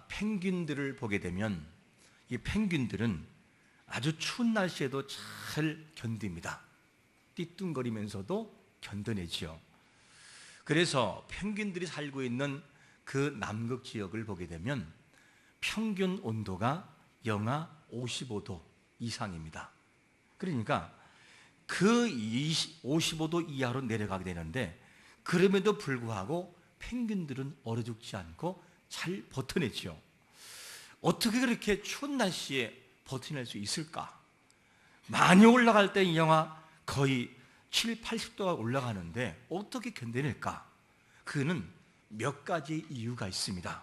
펭귄들을 보게 되면 이 펭귄들은 아주 추운 날씨에도 잘 견딥니다. 띠뚱거리면서도 견뎌내지요. 그래서 펭귄들이 살고 있는 그 남극 지역을 보게 되면 평균 온도가 영하 55도 이상입니다. 그러니까 그 55도 이하로 내려가게 되는데, 그럼에도 불구하고 펭귄들은 얼어 죽지 않고 잘 버텨내죠. 어떻게 그렇게 추운 날씨에 버텨낼 수 있을까? 많이 올라갈 때 영하 거의 7, 80도가 올라가는데 어떻게 견뎌낼까? 그는 몇 가지 이유가 있습니다.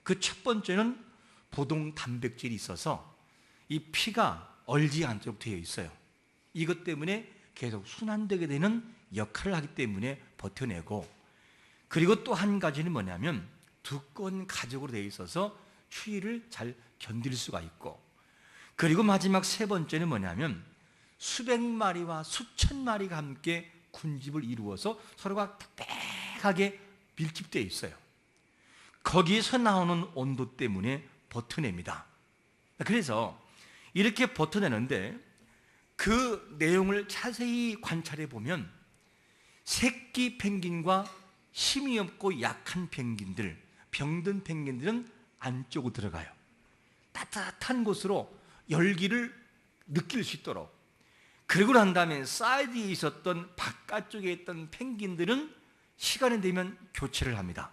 그 첫 번째는 보동 단백질이 있어서 이 피가 얼지 않도록 되어 있어요. 이것 때문에 계속 순환되게 되는 역할을 하기 때문에 버텨내고, 그리고 또 한 가지는 뭐냐면 두꺼운 가죽으로 되어 있어서 추위를 잘 견딜 수가 있고, 그리고 마지막 세 번째는 뭐냐면 수백 마리와 수천 마리가 함께 군집을 이루어서 서로가 빽빽하게 밀집되어 있어요. 거기에서 나오는 온도 때문에 버텨냅니다. 그래서 이렇게 버텨내는데 그 내용을 자세히 관찰해 보면 새끼 펭귄과 힘이 없고 약한 펭귄들, 병든 펭귄들은 안쪽으로 들어가요. 따뜻한 곳으로 열기를 느낄 수 있도록. 그리고 난 다음에 사이드에 있었던 바깥쪽에 있던 펭귄들은 시간이 되면 교체를 합니다.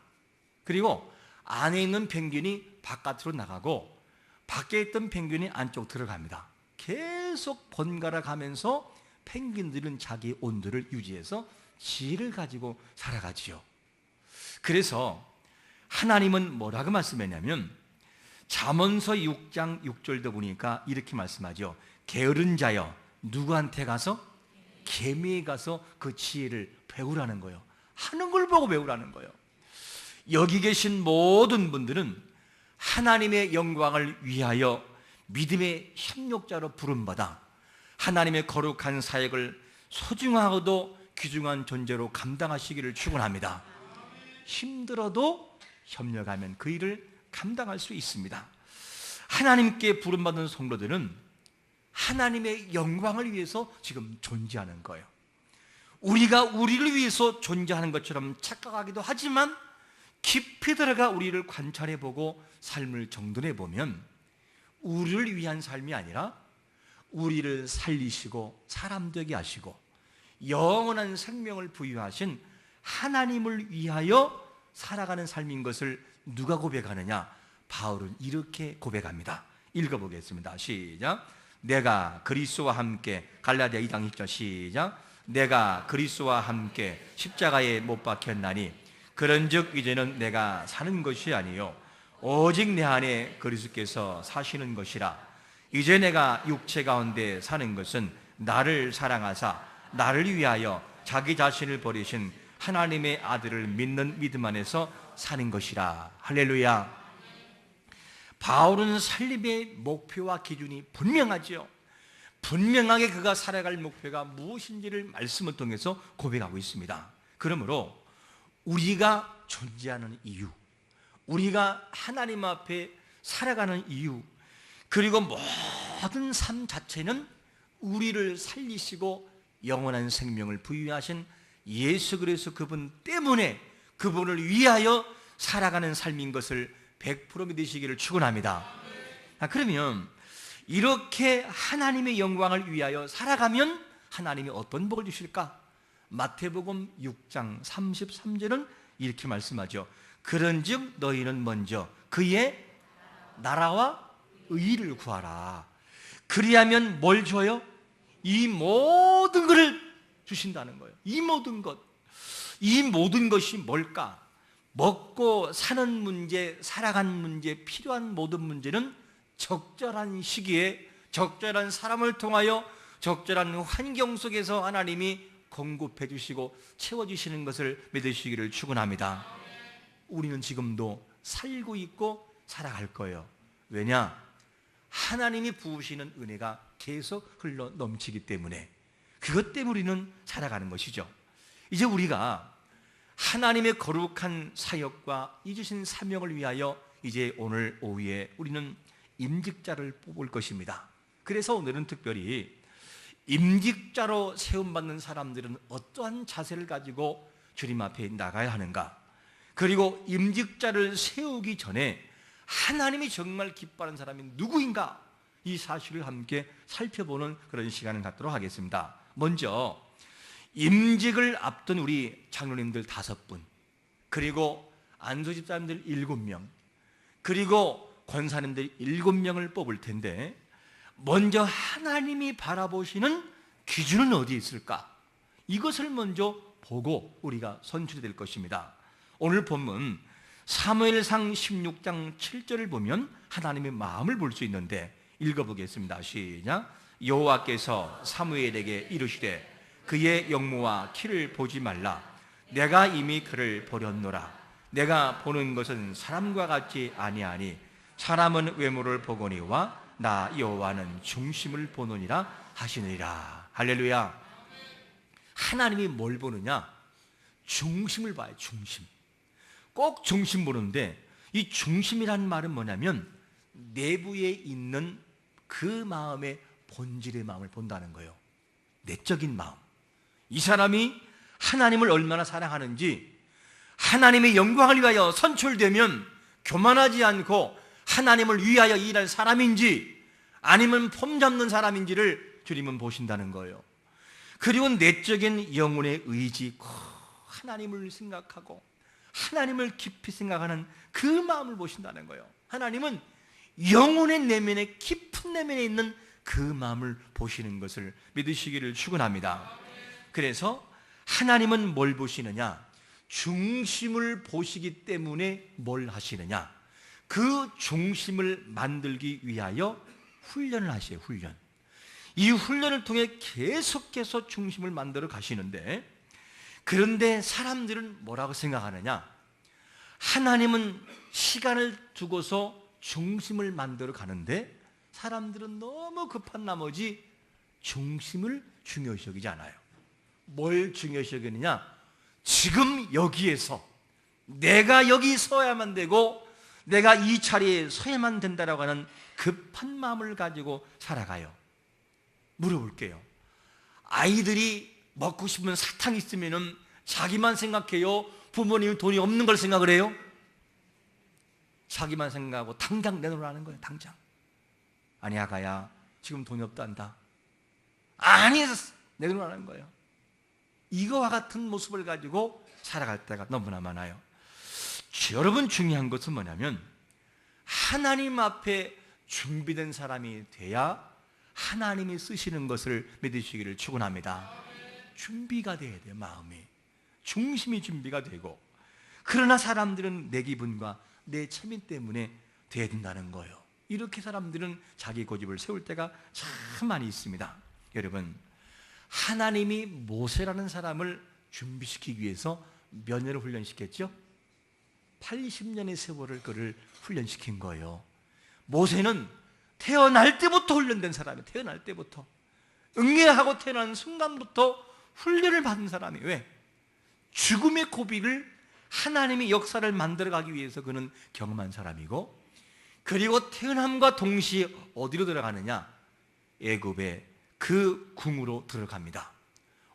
그리고 안에 있는 펭귄이 바깥으로 나가고 밖에 있던 펭귄이 안쪽 들어갑니다. 계속 번갈아 가면서 펭귄들은 자기 온도를 유지해서 지혜를 가지고 살아가지요. 그래서 하나님은 뭐라고 말씀했냐면 잠언서 6장 6절도 보니까 이렇게 말씀하죠. 게으른 자여 누구한테 가서? 개미에 가서 그 지혜를 배우라는 거예요. 하는 걸 보고 배우라는 거예요. 여기 계신 모든 분들은 하나님의 영광을 위하여 믿음의 협력자로 부름받아 하나님의 거룩한 사역을 소중하고도 귀중한 존재로 감당하시기를 축원합니다. 힘들어도 협력하면 그 일을 감당할 수 있습니다. 하나님께 부름받은 성도들은 하나님의 영광을 위해서 지금 존재하는 거예요. 우리가 우리를 위해서 존재하는 것처럼 착각하기도 하지만 깊이 들어가 우리를 관찰해보고 삶을 정돈해보면 우리를 위한 삶이 아니라 우리를 살리시고 사람 되게 하시고 영원한 생명을 부여하신 하나님을 위하여 살아가는 삶인 것을 누가 고백하느냐? 바울은 이렇게 고백합니다. 읽어보겠습니다. 시작. 내가 그리스도와 함께, 갈라디아 2장 10절 시작. 내가 그리스도와 함께 십자가에 못 박혔나니 그런즉 이제는 내가 사는 것이 아니요 오직 내 안에 그리스도께서 사시는 것이라. 이제 내가 육체 가운데 사는 것은 나를 사랑하사 나를 위하여 자기 자신을 버리신 하나님의 아들을 믿는 믿음 안에서 사는 것이라. 할렐루야. 바울은 살림의 목표와 기준이 분명하죠. 분명하게 그가 살아갈 목표가 무엇인지를 말씀을 통해서 고백하고 있습니다. 그러므로 우리가 존재하는 이유, 우리가 하나님 앞에 살아가는 이유, 그리고 모든 삶 자체는 우리를 살리시고 영원한 생명을 부여하신 예수 그리스도 그분 때문에, 그분을 위하여 살아가는 삶인 것을 100% 믿으시기를 축원합니다. 그러면 이렇게 하나님의 영광을 위하여 살아가면 하나님이 어떤 복을 주실까? 마태복음 6장 33절은 이렇게 말씀하죠. 그런즉 너희는 먼저 그의 나라와 의를 구하라. 그리하면 뭘 줘요? 이 모든 것을 주신다는 거예요. 이 모든 것. 이 모든 것이 뭘까? 먹고 사는 문제, 살아가는 문제, 필요한 모든 문제는 적절한 시기에 적절한 사람을 통하여 적절한 환경 속에서 하나님이 공급해 주시고 채워주시는 것을 믿으시기를 축원합니다. 우리는 지금도 살고 있고 살아갈 거예요. 왜냐? 하나님이 부으시는 은혜가 계속 흘러 넘치기 때문에, 그것 때문에 우리는 살아가는 것이죠. 이제 우리가 하나님의 거룩한 사역과 이 주신 사명을 위하여 이제 오늘 오후에 우리는 임직자를 뽑을 것입니다. 그래서 오늘은 특별히 임직자로 세움받는 사람들은 어떠한 자세를 가지고 주님 앞에 나가야 하는가, 그리고 임직자를 세우기 전에 하나님이 정말 기뻐하는 사람이 누구인가, 이 사실을 함께 살펴보는 그런 시간을 갖도록 하겠습니다. 먼저 임직을 앞둔 우리 장로님들 5분, 그리고 안수집사님들 7명, 그리고 권사님들 7명을 뽑을 텐데, 먼저 하나님이 바라보시는 기준은 어디에 있을까? 이것을 먼저 보고 우리가 선출이 될 것입니다. 오늘 본문 사무엘상 16장 7절을 보면 하나님의 마음을 볼 수 있는데, 읽어보겠습니다. 시작. 여호와께서 사무엘에게 이르시되 그의 영모와 키를 보지 말라. 내가 이미 그를 버렸노라. 내가 보는 것은 사람과 같지 아니하니 사람은 외모를 보거니와 나 여호와는 중심을 보느니라 하시느니라. 할렐루야. 하나님이 뭘 보느냐? 중심을 봐요. 중심. 꼭 중심 보는데, 이 중심이라는 말은 뭐냐면 내부에 있는 그 마음의 본질의 마음을 본다는 거예요. 내적인 마음. 이 사람이 하나님을 얼마나 사랑하는지, 하나님의 영광을 위하여 선출되면 교만하지 않고 하나님을 위하여 일할 사람인지 아니면 폼 잡는 사람인지를 주님은 보신다는 거예요. 그리고 내적인 영혼의 의지, 하나님을 생각하고 하나님을 깊이 생각하는 그 마음을 보신다는 거예요. 하나님은 영혼의 내면에, 깊은 내면에 있는 그 마음을 보시는 것을 믿으시기를 축원합니다. 그래서 하나님은 뭘 보시느냐? 중심을 보시기 때문에 뭘 하시느냐? 그 중심을 만들기 위하여 훈련을 하세요. 훈련. 이 훈련을 통해 계속해서 중심을 만들어 가시는데, 그런데 사람들은 뭐라고 생각하느냐? 하나님은 시간을 두고서 중심을 만들어 가는데 사람들은 너무 급한 나머지 중심을 중요시 여기지 않아요. 뭘 중요시 여기느냐? 지금 여기에서 내가 여기 서야만 되고 내가 이 자리에 서야만 된다라고 하는 급한 마음을 가지고 살아가요. 물어볼게요. 아이들이 먹고 싶은 사탕 있으면은 자기만 생각해요? 부모님이 돈이 없는 걸 생각을 해요? 자기만 생각하고 당장 내놓으라는 거예요. 당장. 아니 아가야, 지금 돈이 없단다. 아니, 내놓으라는 거예요. 이거와 같은 모습을 가지고 살아갈 때가 너무나 많아요. 여러분, 중요한 것은 뭐냐면 하나님 앞에 준비된 사람이 돼야 하나님이 쓰시는 것을 믿으시기를 축원합니다. 준비가 돼야 돼요. 마음이, 중심이 준비가 되고. 그러나 사람들은 내 기분과 내 체면 때문에 돼야 된다는 거예요. 이렇게 사람들은 자기 고집을 세울 때가 참 많이 있습니다. 여러분, 하나님이 모세라는 사람을 준비시키기 위해서 몇 년을 훈련시켰죠? 80년의 세월을 그를 훈련시킨 거예요. 모세는 태어날 때부터 훈련된 사람이에요. 태어날 때부터. 응애하고 태어난 순간부터 훈련을 받은 사람이에요. 왜? 죽음의 고비를 하나님이 역사를 만들어가기 위해서 그는 경험한 사람이고, 그리고 태어남과 동시에 어디로 들어가느냐? 애굽의 그 궁으로 들어갑니다.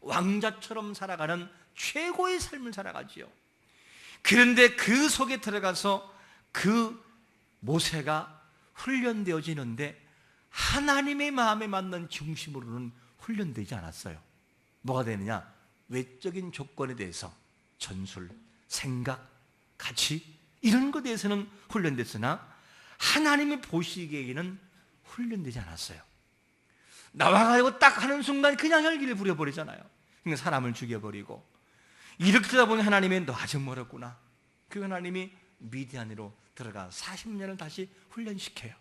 왕자처럼 살아가는 최고의 삶을 살아가지요. 그런데 그 속에 들어가서 그 모세가 훈련되어지는데 하나님의 마음에 맞는 중심으로는 훈련되지 않았어요. 뭐가 되느냐? 외적인 조건에 대해서 전술, 생각, 가치 이런 것에 대해서는 훈련됐으나 하나님이 보시기에는 훈련되지 않았어요. 나와가지고 딱 하는 순간 그냥 혈기를 부려버리잖아요. 그러니까 사람을 죽여버리고. 이렇게 되다 보니 하나님이 너 아직 멀었구나. 그 하나님이 미디안으로 들어가 40년을 다시 훈련시켜요.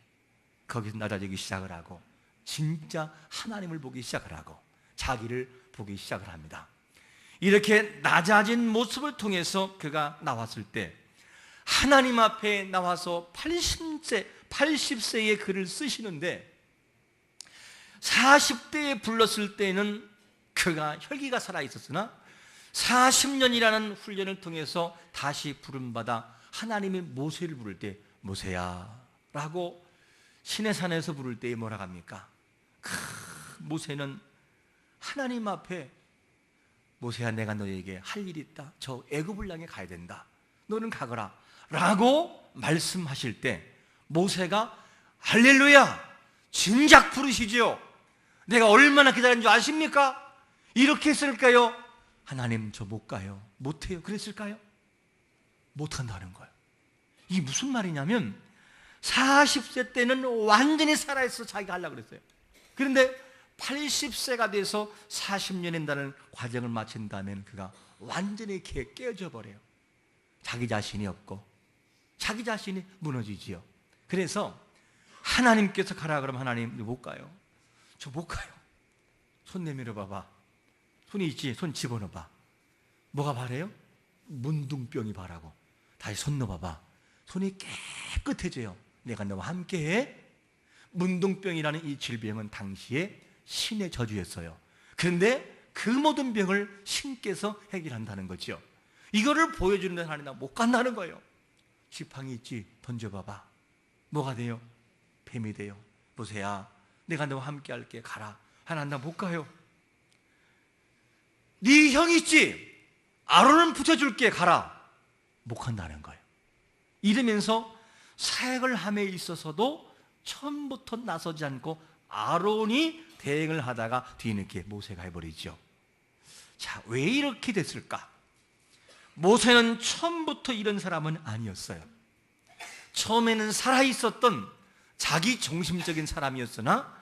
거기서 낮아지기 시작을 하고 진짜 하나님을 보기 시작을 하고 자기를 보기 시작을 합니다. 이렇게 낮아진 모습을 통해서 그가 나왔을 때 하나님 앞에 나와서 80세의 글을 쓰시는데 40대에 불렀을 때는 그가 혈기가 살아있었으나 40년이라는 훈련을 통해서 다시 부름받아 하나님의 모세를 부를 때 모세야 라고 시내산에서 부를 때에 뭐라 합니까? 모세는 하나님 앞에 모세야 내가 너에게 할 일이 있다. 저 애굽을 향해 가야 된다. 너는 가거라 라고 말씀하실 때 모세가 할렐루야 진작 부르시죠. 내가 얼마나 기다린 줄 아십니까? 이렇게 했을까요? 하나님 저 못 가요. 못해요. 그랬을까요? 못한다는 거예요. 이게 무슨 말이냐면 40세 때는 완전히 살아있어 자기가 하려고 그랬어요. 그런데 80세가 돼서 40년 한다는 과정을 마친 다음에는 그가 완전히 깨어져 버려요. 자기 자신이 없고 자기 자신이 무너지지요. 그래서 하나님께서 가라 그러면 하나님 못 가요. 저 못 가요. 손 내밀어 봐봐. 손이 있지? 손 집어넣어봐. 뭐가 바래요? 문둥병이 바라고. 다시 손 넣어봐봐. 손이 깨끗해져요. 내가 너와 함께해. 문둥병이라는 이 질병은 당시에 신의 저주였어요. 그런데 그 모든 병을 신께서 해결한다는 거죠. 이거를 보여주는 하나님 나 못 간다는 거예요. 지팡이 있지? 던져봐봐. 뭐가 돼요? 뱀이 돼요. 보세요. 내가 너와 함께 할게. 가라. 하나님 나 못 가요. 네 형 있지? 아론은 붙여줄게. 가라. 못 간다는 거예요. 이러면서 사역을 함에 있어서도 처음부터 나서지 않고 아론이 대행을 하다가 뒤늦게 모세가 해버리죠. 자, 왜 이렇게 됐을까? 모세는 처음부터 이런 사람은 아니었어요. 처음에는 살아있었던 자기 중심적인 사람이었으나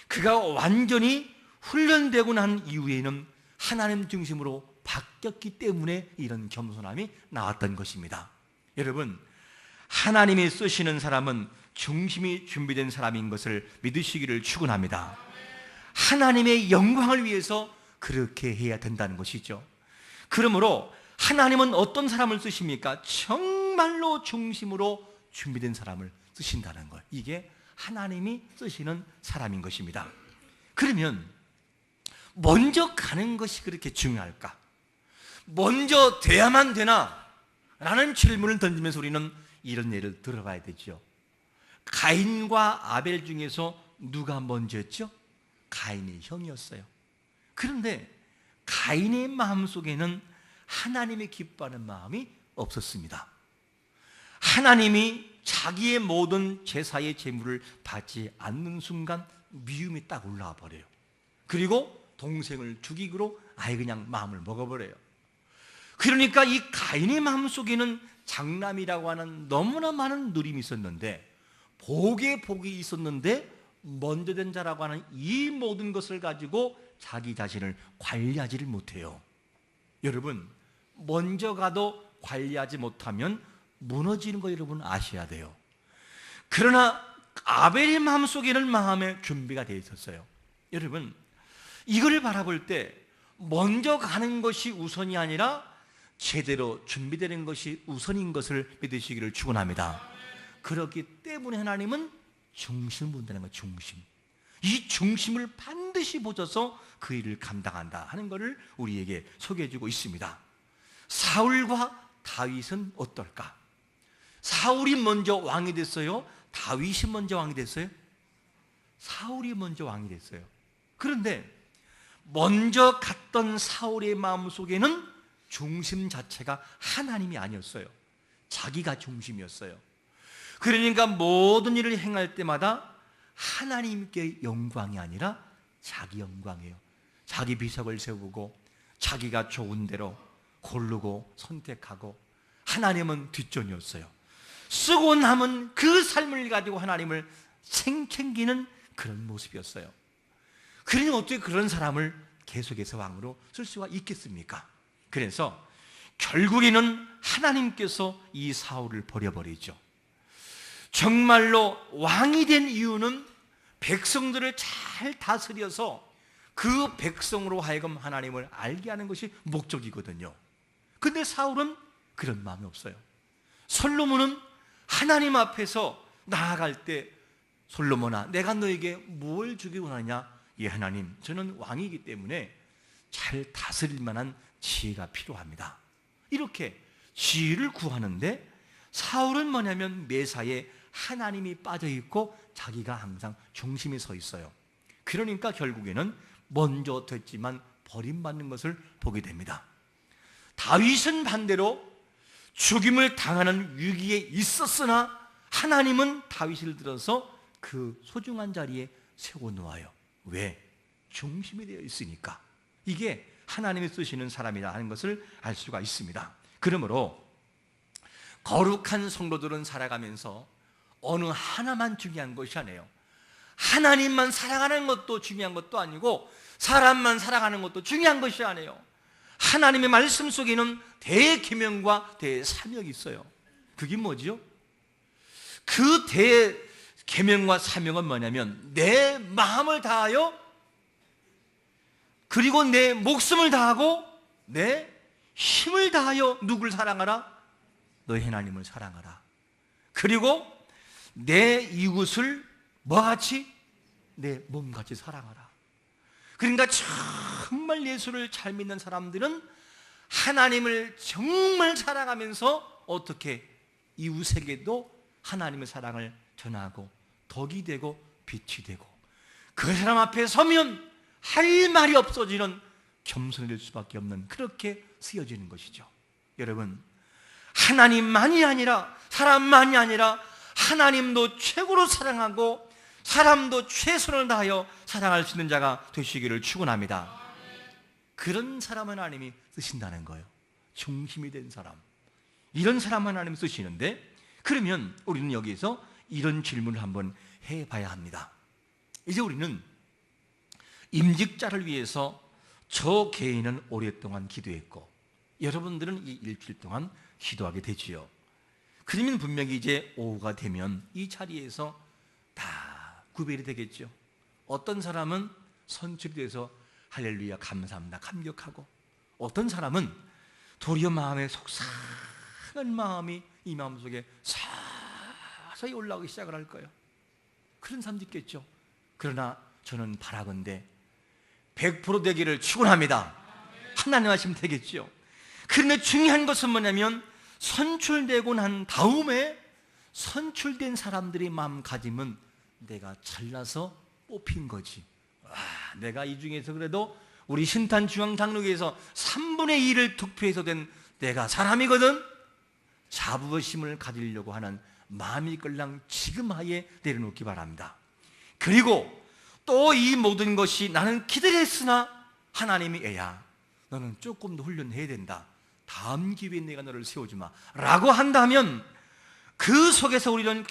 그가 완전히 훈련되고 난 이후에는 하나님 중심으로 바뀌었기 때문에 이런 겸손함이 나왔던 것입니다. 여러분, 하나님이 쓰시는 사람은 중심이 준비된 사람인 것을 믿으시기를 축원합니다. 하나님의 영광을 위해서 그렇게 해야 된다는 것이죠. 그러므로 하나님은 어떤 사람을 쓰십니까? 정말로 중심으로 준비된 사람을 쓰신다는 것. 이게 하나님이 쓰시는 사람인 것입니다. 그러면 먼저 가는 것이 그렇게 중요할까? 먼저 돼야만 되나? 라는 질문을 던지면서 우리는 이런 예를 들어봐야 되죠. 가인과 아벨 중에서 누가 먼저였죠? 가인의 형이었어요. 그런데 가인의 마음속에는 하나님이 기뻐하는 마음이 없었습니다. 하나님이 자기의 모든 제사의 제물을 받지 않는 순간 미움이 딱 올라와 버려요. 그리고 동생을 죽이기로 아예 그냥 마음을 먹어버려요. 그러니까 이 가인의 마음속에는 장남이라고 하는 너무나 많은 누림이 있었는데, 복에 복이 있었는데 먼저 된 자라고 하는 이 모든 것을 가지고 자기 자신을 관리하지를 못해요. 여러분, 먼저 가도 관리하지 못하면 무너지는 거 여러분 아셔야 돼요. 그러나 아벨의 마음속에는 마음의 준비가 되어 있었어요. 여러분, 이걸 바라볼 때 먼저 가는 것이 우선이 아니라 제대로 준비되는 것이 우선인 것을 믿으시기를 축원합니다. 그렇기 때문에 하나님은 중심을 본다는 거예요. 중심. 이 중심을 반드시 보셔서 그 일을 감당한다 하는 것을 우리에게 소개해주고 있습니다. 사울과 다윗은 어떨까? 사울이 먼저 왕이 됐어요? 다윗이 먼저 왕이 됐어요? 사울이 먼저 왕이 됐어요. 그런데 먼저 갔던 사울의 마음속에는 중심 자체가 하나님이 아니었어요. 자기가 중심이었어요. 그러니까 모든 일을 행할 때마다 하나님께 영광이 아니라 자기 영광이에요. 자기 비석을 세우고 자기가 좋은 대로 고르고 선택하고, 하나님은 뒷전이었어요. 쓰고 남은 그 삶을 가지고 하나님을 챙기는 그런 모습이었어요. 그러니 어떻게 그런 사람을 계속해서 왕으로 쓸 수가 있겠습니까? 그래서 결국에는 하나님께서 이 사울을 버려버리죠. 정말로 왕이 된 이유는 백성들을 잘 다스려서 그 백성으로 하여금 하나님을 알게 하는 것이 목적이거든요. 근데 사울은 그런 마음이 없어요. 솔로몬은 하나님 앞에서 나아갈 때, 솔로몬아, 내가 너에게 뭘 주기 원하냐? 예, 하나님, 저는 왕이기 때문에 잘 다스릴 만한 지혜가 필요합니다. 이렇게 지혜를 구하는데 사울은 뭐냐면 매사에 하나님이 빠져있고 자기가 항상 중심에 서 있어요. 그러니까 결국에는 먼저 됐지만 버림받는 것을 보게 됩니다. 다윗은 반대로 죽임을 당하는 위기에 있었으나 하나님은 다윗을 들어서 그 소중한 자리에 세워놓아요. 왜? 중심이 되어 있으니까. 이게 하나님이 쓰시는 사람이라 하는 것을 알 수가 있습니다. 그러므로 거룩한 성도들은 살아가면서 어느 하나만 중요한 것이 아니에요. 하나님만 사랑하는 것도 중요한 것도 아니고 사람만 사랑하는 것도 중요한 것이 아니에요. 하나님의 말씀 속에는 대계명과 대사명이 있어요. 그게 뭐죠? 그 대계명과 사명은 뭐냐면 내 마음을 다하여 그리고 내 목숨을 다하고 내 힘을 다하여 누굴 사랑하라? 너희 하나님을 사랑하라. 그리고 내 이웃을 뭐같이? 내 몸같이 사랑하라. 그러니까 정말 예수를 잘 믿는 사람들은 하나님을 정말 사랑하면서 어떻게 이웃에게도 하나님의 사랑을 전하고 덕이 되고 빛이 되고 그 사람 앞에 서면 할 말이 없어지는 겸손이 될 수밖에 없는 그렇게 쓰여지는 것이죠. 여러분, 하나님만이 아니라 사람만이 아니라 하나님도 최고로 사랑하고 사람도 최선을 다하여 사랑할 수 있는 자가 되시기를 축원합니다. 그런 사람 하나님이 쓰신다는 거예요. 중심이 된 사람, 이런 사람 하나님 쓰시는데, 그러면 우리는 여기에서 이런 질문을 한번 해봐야 합니다. 이제 우리는 임직자를 위해서 저 개인은 오랫동안 기도했고 여러분들은 이 일주일 동안 기도하게 되지요. 그러면 분명히 이제 오후가 되면 이 자리에서 다 구별이 되겠죠. 어떤 사람은 선출이 돼서 할렐루야 감사합니다 감격하고, 어떤 사람은 도리어 마음에 속상한 마음이 이 마음속에 서서히 올라오기 시작을 할 거예요. 그런 사람도 있겠죠. 그러나 저는 바라건대 100% 되기를 축원합니다. 하나님 하시면 되겠죠. 그런데 중요한 것은 뭐냐면 선출되고 난 다음에 선출된 사람들의 마음가짐은 내가 잘나서 뽑힌 거지. 내가 이 중에서 그래도 우리 신탄중앙장로교에서 3분의 2를 득표해서 된 내가 사람이거든. 자부심을 가지려고 하는 마음이 끌랑 지금 하에 내려놓기 바랍니다. 그리고 또 이 모든 것이 나는 기대했으나 하나님이 애야 너는 조금 더 훈련해야 된다, 다음 기회에 내가 너를 세워주마 라고 한다면 그 속에서 우리는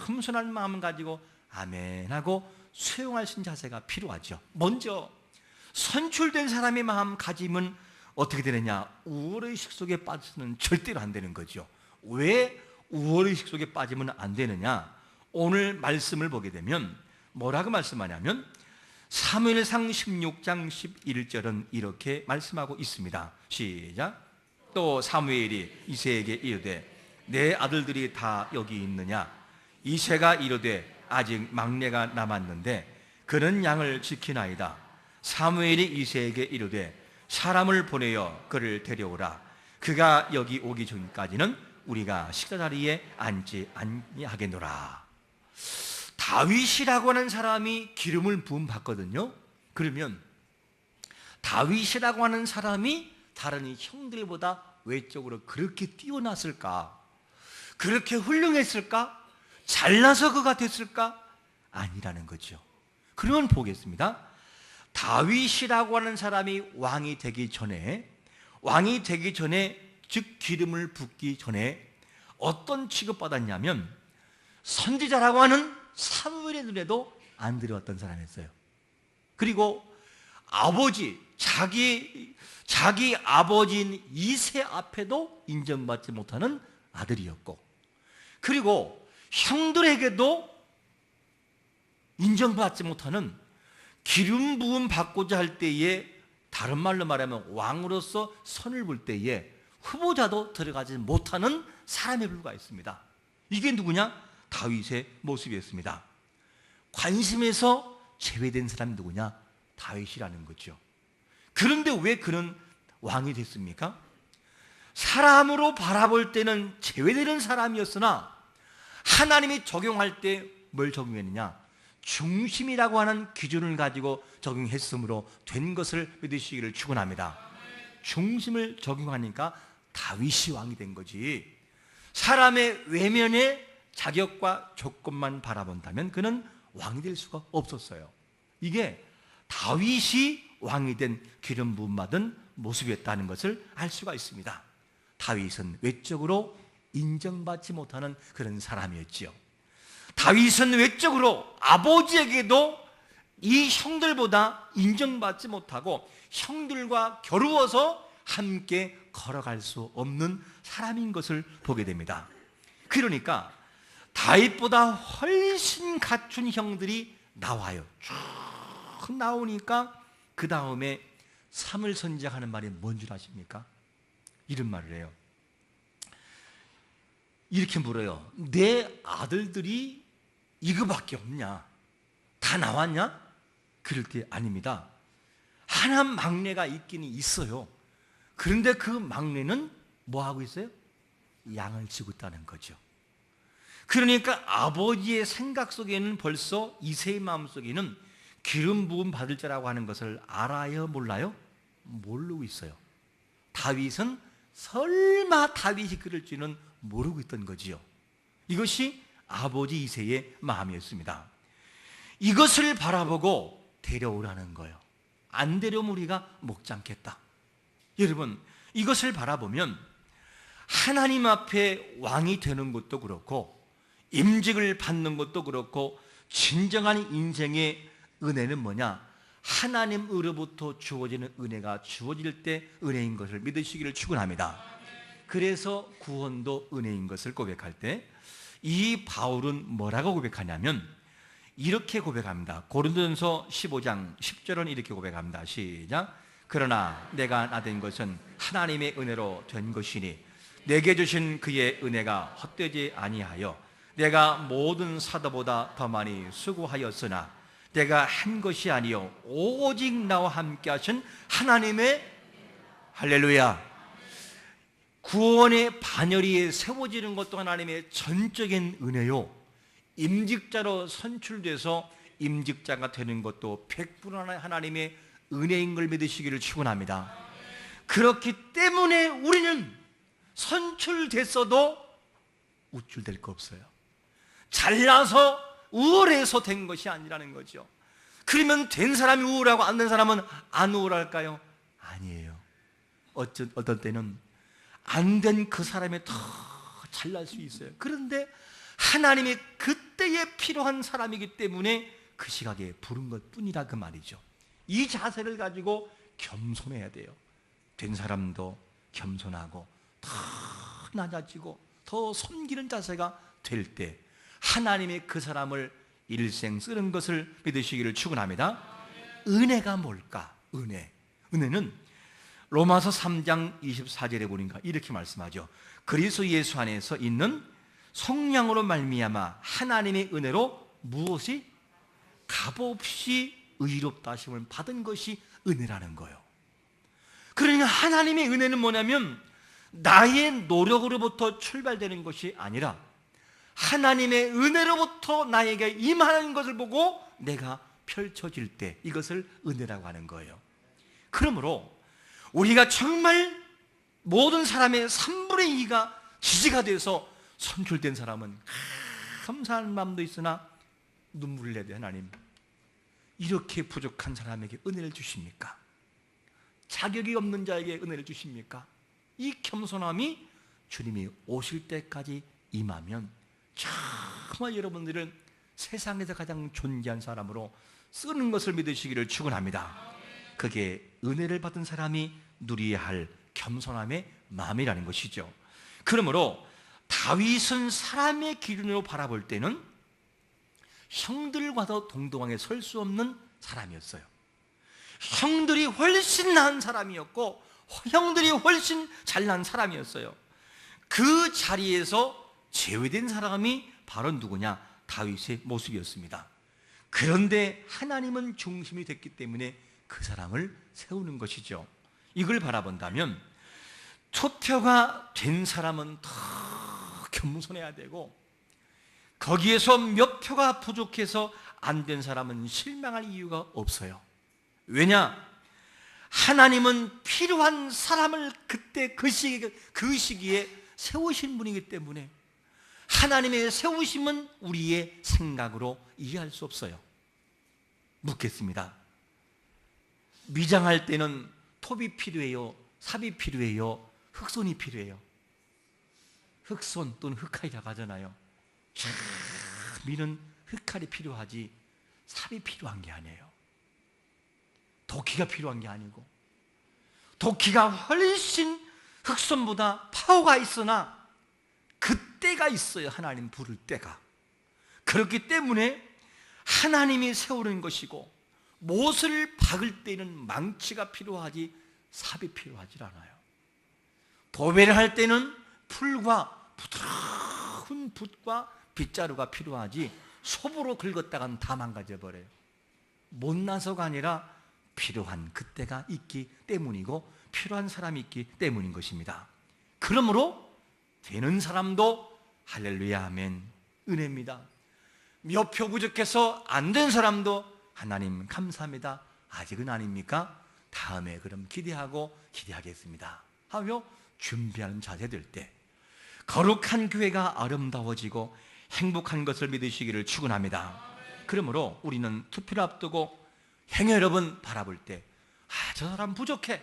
겸손한 마음을 가지고 아멘 하고 수용할 수 있는 자세가 필요하죠. 먼저 선출된 사람의 마음가짐은 어떻게 되느냐? 우월의식 속에 빠져서는 절대로 안 되는 거죠. 왜 우월의식 속에 빠지면 안 되느냐? 오늘 말씀을 보게 되면 뭐라고 말씀하냐면 사무엘상 16장 11절은 이렇게 말씀하고 있습니다. 시작. 또 사무엘이 이새에게 이르되 내 아들들이 다 여기 있느냐? 이새가 이르되 아직 막내가 남았는데 그는 양을 지키나이다. 사무엘이 이새에게 이르되 사람을 보내어 그를 데려오라. 그가 여기 오기 전까지는 우리가 식사 자리에 앉지 아니하겠노라. 다윗이라고 하는 사람이 기름을 부음 받거든요. 그러면 다윗이라고 하는 사람이 다른 이 형들보다 외적으로 그렇게 뛰어났을까? 그렇게 훌륭했을까? 잘나서 그가 됐을까? 아니라는 거죠. 그러면 보겠습니다. 다윗이라고 하는 사람이 왕이 되기 전에 즉 기름을 붓기 전에 어떤 취급받았냐면 선지자라고 하는 사무엘의 눈에도 안 들어왔던 사람이었어요. 그리고 자기 아버지인 이새 앞에도 인정받지 못하는 아들이었고, 그리고 형들에게도 인정받지 못하는 기름 부음 받고자 할 때에, 다른 말로 말하면 왕으로서 선을 볼 때에 후보자도 들어가지 못하는 사람에 불과했습니다. 이게 누구냐? 다윗의 모습이었습니다. 관심에서 제외된 사람이 누구냐? 다윗이라는 거죠. 그런데 왜 그는 왕이 됐습니까? 사람으로 바라볼 때는 제외되는 사람이었으나 하나님이 적용할 때 뭘 적용했느냐? 중심이라고 하는 기준을 가지고 적용했으므로 된 것을 믿으시기를 축원합니다. 중심을 적용하니까 다윗이 왕이 된 거지. 사람의 외면의 자격과 조건만 바라본다면 그는 왕이 될 수가 없었어요. 이게 다윗이 왕이 된 기름 부음 받은 모습이었다는 것을 알 수가 있습니다. 다윗은 외적으로 인정받지 못하는 그런 사람이었지요. 다윗은 외적으로 아버지에게도 이 형들보다 인정받지 못하고 형들과 겨루어서 함께 걸어갈 수 없는 사람인 것을 보게 됩니다. 그러니까 다윗보다 훨씬 갖춘 형들이 나와요. 쭉 나오니까 그 다음에 사무엘 선지자가 하는 말이 뭔 줄 아십니까? 이런 말을 해요. 이렇게 물어요. 내 아들들이 이거밖에 없냐? 다 나왔냐? 그럴 때 아닙니다. 하나 막내가 있기는 있어요. 그런데 그 막내는 뭐 하고 있어요? 양을 치고 있다는 거죠. 그러니까 아버지의 생각 속에는 벌써 이새의 마음속에는 기름 부음 받을 자라고 하는 것을 알아요? 몰라요? 모르고 있어요. 다윗은 설마 다윗이 그럴 줄은 모르고 있던 거지요. 이것이 아버지 이새의 마음이었습니다. 이것을 바라보고 데려오라는 거예요. 안 데려오면 우리가 먹지 않겠다. 여러분, 이것을 바라보면 하나님 앞에 왕이 되는 것도 그렇고 임직을 받는 것도 그렇고 진정한 인생의 은혜는 뭐냐? 하나님으로부터 주어지는 은혜가 주어질 때 은혜인 것을 믿으시기를 축원합니다. 그래서 구원도 은혜인 것을 고백할 때 이 바울은 뭐라고 고백하냐면 이렇게 고백합니다. 고린도전서 15장 10절은 이렇게 고백합니다. 시작. 그러나 내가 나된 것은 하나님의 은혜로 된 것이니 내게 주신 그의 은혜가 헛되지 아니하여 내가 모든 사도보다 더 많이 수고하였으나 내가 한 것이 아니요 오직 나와 함께 하신 하나님의 할렐루야. 구원의 반열이 세워지는 것도 하나님의 전적인 은혜요, 임직자로 선출돼서 임직자가 되는 것도 100% 하나님의 은혜인 걸 믿으시기를 축원합니다. 그렇기 때문에 우리는 선출됐어도 우쭐될 거 없어요. 잘나서 우월해서 된 것이 아니라는 거죠. 그러면 된 사람이 우월하고 안 된 사람은 안 우월할까요? 아니에요. 어떤 때는 안 된 그 사람이 더 잘날 수 있어요. 그런데 하나님이 그때에 필요한 사람이기 때문에 그 시각에 부른 것뿐이라 그 말이죠. 이 자세를 가지고 겸손해야 돼요. 된 사람도 겸손하고 더 낮아지고 더 섬기는 자세가 될 때 하나님이 그 사람을 일생 쓰는 것을 믿으시기를 축원합니다. 은혜가 뭘까? 은혜는 로마서 3장 24절에 보니까 이렇게 말씀하죠. 그리스도 예수 안에서 있는 성령으로 말미암아 하나님의 은혜로 무엇이 값없이 의롭다 하심을 받은 것이 은혜라는 거예요. 그러니까 하나님의 은혜는 뭐냐면 나의 노력으로부터 출발되는 것이 아니라 하나님의 은혜로부터 나에게 임하는 것을 보고 내가 펼쳐질 때 이것을 은혜라고 하는 거예요. 그러므로 우리가 정말 모든 사람의 3분의 2가 지지가 돼서 선출된 사람은 감사한 마음도 있으나 눈물을 내야 돼. 하나님, 이렇게 부족한 사람에게 은혜를 주십니까? 자격이 없는 자에게 은혜를 주십니까? 이 겸손함이 주님이 오실 때까지 임하면 정말 여러분들은 세상에서 가장 존귀한 사람으로 쓰는 것을 믿으시기를 축원합니다. 그게 은혜를 받은 사람이 누려야 할 겸손함의 마음이라는 것이죠. 그러므로 다윗은 사람의 기준으로 바라볼 때는 형들과도 동등하게 설 수 없는 사람이었어요. 형들이 훨씬 나은 사람이었고 형들이 훨씬 잘난 사람이었어요. 그 자리에서 제외된 사람이 바로 누구냐? 다윗의 모습이었습니다. 그런데 하나님은 중심이 됐기 때문에 그 사람을 세우는 것이죠. 이걸 바라본다면 투표가 된 사람은 더 겸손해야 되고, 거기에서 몇 표가 부족해서 안 된 사람은 실망할 이유가 없어요. 왜냐? 하나님은 필요한 사람을 그때 그 시기에 세우신 분이기 때문에 하나님의 세우심은 우리의 생각으로 이해할 수 없어요. 묻겠습니다. 미장할 때는 톱이 필요해요? 삽이 필요해요? 흑손이 필요해요? 흑손 또는 흑칼이라고 하잖아요. 쫙 미는 흑칼이 필요하지 삽이 필요한 게 아니에요. 도끼가 필요한 게 아니고, 도끼가 훨씬 흑손보다 파워가 있으나 그때가 있어요. 하나님 부를 때가. 그렇기 때문에 하나님이 세우는 것이고, 못을 박을 때는 망치가 필요하지 삽이 필요하지 않아요. 도배를 할 때는 풀과 부드러운 붓과 빗자루가 필요하지 sob으로 긁었다가는 다 망가져버려요. 못나서가 아니라 필요한 그때가 있기 때문이고 필요한 사람이 있기 때문인 것입니다. 그러므로 되는 사람도 할렐루야 아멘 은혜입니다. 몇 표 부족해서 안 된 사람도 하나님 감사합니다 아직은 아닙니까? 다음에 그럼 기대하겠습니다 하며 준비하는 자세 될 때 거룩한 교회가 아름다워지고 행복한 것을 믿으시기를 축원합니다. 그러므로 우리는 투표를 앞두고 행여 여러분 바라볼 때 저 사람 부족해,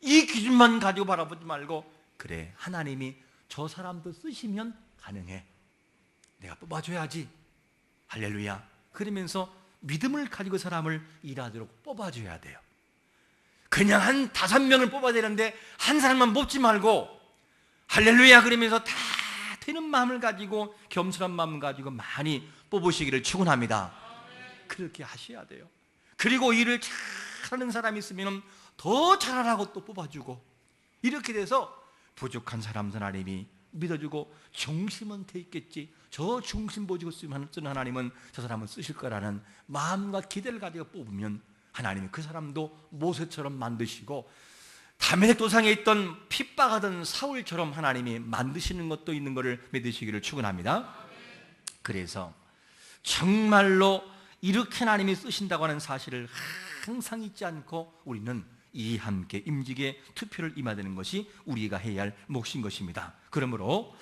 이 기준만 가지고 바라보지 말고, 그래 하나님이 저 사람도 쓰시면 가능해, 내가 뽑아줘야지 할렐루야, 그러면서 믿음을 가지고 사람을 일하도록 뽑아줘야 돼요. 그냥 한 5명을 뽑아야 되는데 한 사람만 뽑지 말고 할렐루야 그러면서 다 되는 마음을 가지고, 겸손한 마음을 가지고 많이 뽑으시기를 축원합니다. 그렇게 하셔야 돼요. 그리고 일을 잘하는 사람이 있으면 더 잘하라고 또 뽑아주고, 이렇게 돼서 부족한 사람 하나님이 믿어주고, 중심은 돼 있겠지, 저 중심 보시고 쓰는 하나님은 저 사람을 쓰실 거라는 마음과 기대를 가지고 뽑으면 하나님이 그 사람도 모세처럼 만드시고, 다메섹 도상에 있던 핍박하던 사울처럼 하나님이 만드시는 것도 있는 것을 믿으시기를 축원합니다. 그래서 정말로 이렇게 하나님이 쓰신다고 하는 사실을 항상 잊지 않고 우리는 이 함께 임직에 투표를 임해야 되는 것이 우리가 해야 할 몫인 것입니다. 그러므로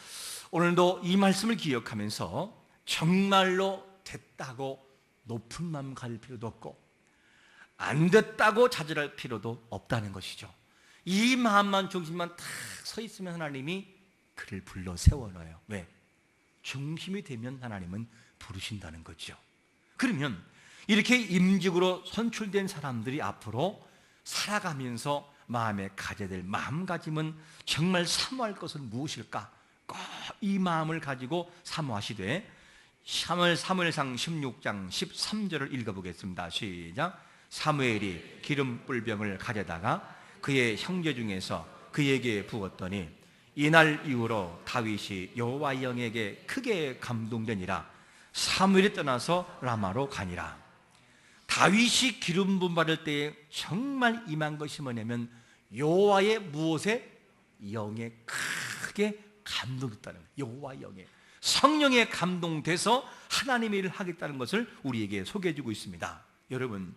오늘도 이 말씀을 기억하면서 정말로 됐다고 높은 마음 가질 필요도 없고 안 됐다고 좌절할 필요도 없다는 것이죠. 이 마음만 중심만 탁 서 있으면 하나님이 그를 불러 세워놔요. 왜? 중심이 되면 하나님은 부르신다는 거죠. 그러면 이렇게 임직으로 선출된 사람들이 앞으로 살아가면서 마음에 가져야 될 마음가짐은 정말 사모할 것은 무엇일까? 꼭 이 마음을 가지고 사모하시되, 사무엘상 16장 13절을 읽어보겠습니다. 시작. 사무엘이 기름 뿔병을 가져다가 그의 형제 중에서 그에게 부었더니 이날 이후로 다윗이 여호와 영에게 크게 감동되니라. 사무엘이 떠나서 라마로 가니라. 다윗이 기름 부음 받을 때에 정말 임한 것이 뭐냐면 여호와의 무엇에? 영에 크게 감동됐다는 거예요. 여호와 영에, 성령에 감동돼서 하나님의 일을 하겠다는 것을 우리에게 소개해주고 있습니다. 여러분,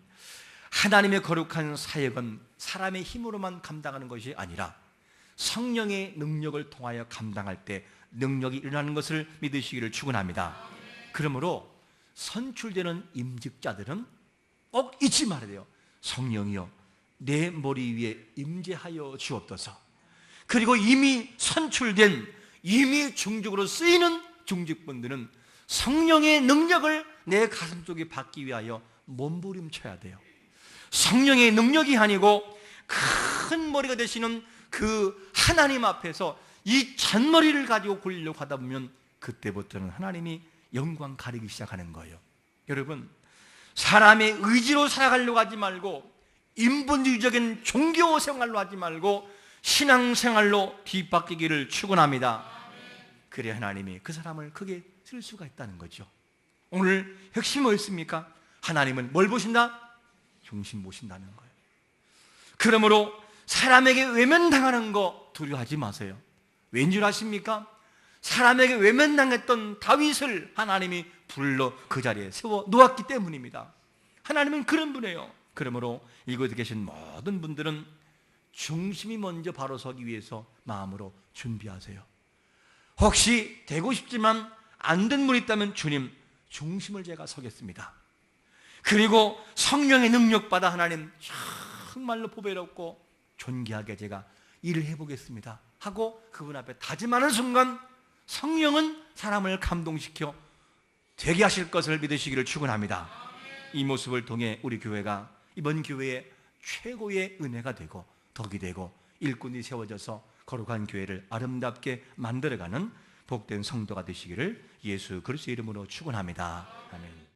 하나님의 거룩한 사역은 사람의 힘으로만 감당하는 것이 아니라 성령의 능력을 통하여 감당할 때 능력이 일어나는 것을 믿으시기를 축원합니다. 그러므로 선출되는 임직자들은 꼭 잊지 말아야 돼요. 성령이여 내 머리 위에 임재하여 주옵소서. 그리고 이미 선출된, 이미 중직으로 쓰이는 중직분들은 성령의 능력을 내 가슴 속에 받기 위하여 몸부림쳐야 돼요. 성령의 능력이 아니고 큰 머리가 되시는 그 하나님 앞에서 이 잔머리를 가지고 굴리려고 하다 보면 그때부터는 하나님이 영광 가리기 시작하는 거예요. 여러분, 사람의 의지로 살아가려고 하지 말고, 인본주의적인 종교 생활로 하지 말고 신앙생활로 뒤바뀌기를 축원합니다. 그래야 하나님이 그 사람을 크게 쓸 수가 있다는 거죠. 오늘 핵심이 뭐였습니까? 하나님은 뭘 보신다? 중심 보신다는 거예요. 그러므로 사람에게 외면당하는 거 두려워하지 마세요. 왠 줄 아십니까? 사람에게 외면당했던 다윗을 하나님이 불러 그 자리에 세워 놓았기 때문입니다. 하나님은 그런 분이에요. 그러므로 이곳에 계신 모든 분들은 중심이 먼저 바로 서기 위해서 마음으로 준비하세요. 혹시 되고 싶지만 안 된 분이 있다면 주님, 중심을 제가 서겠습니다. 그리고 성령의 능력받아 하나님 정말로 보배롭고 존귀하게 제가 일을 해보겠습니다 하고 그분 앞에 다짐하는 순간 성령은 사람을 감동시켜 되게 하실 것을 믿으시기를 축원합니다. 이 모습을 통해 우리 교회가 이번 교회의 최고의 은혜가 되고 덕이 되고 일꾼이 세워져서 거룩한 교회를 아름답게 만들어가는 복된 성도가 되시기를 예수 그리스도의 이름으로 축원합니다. 아멘.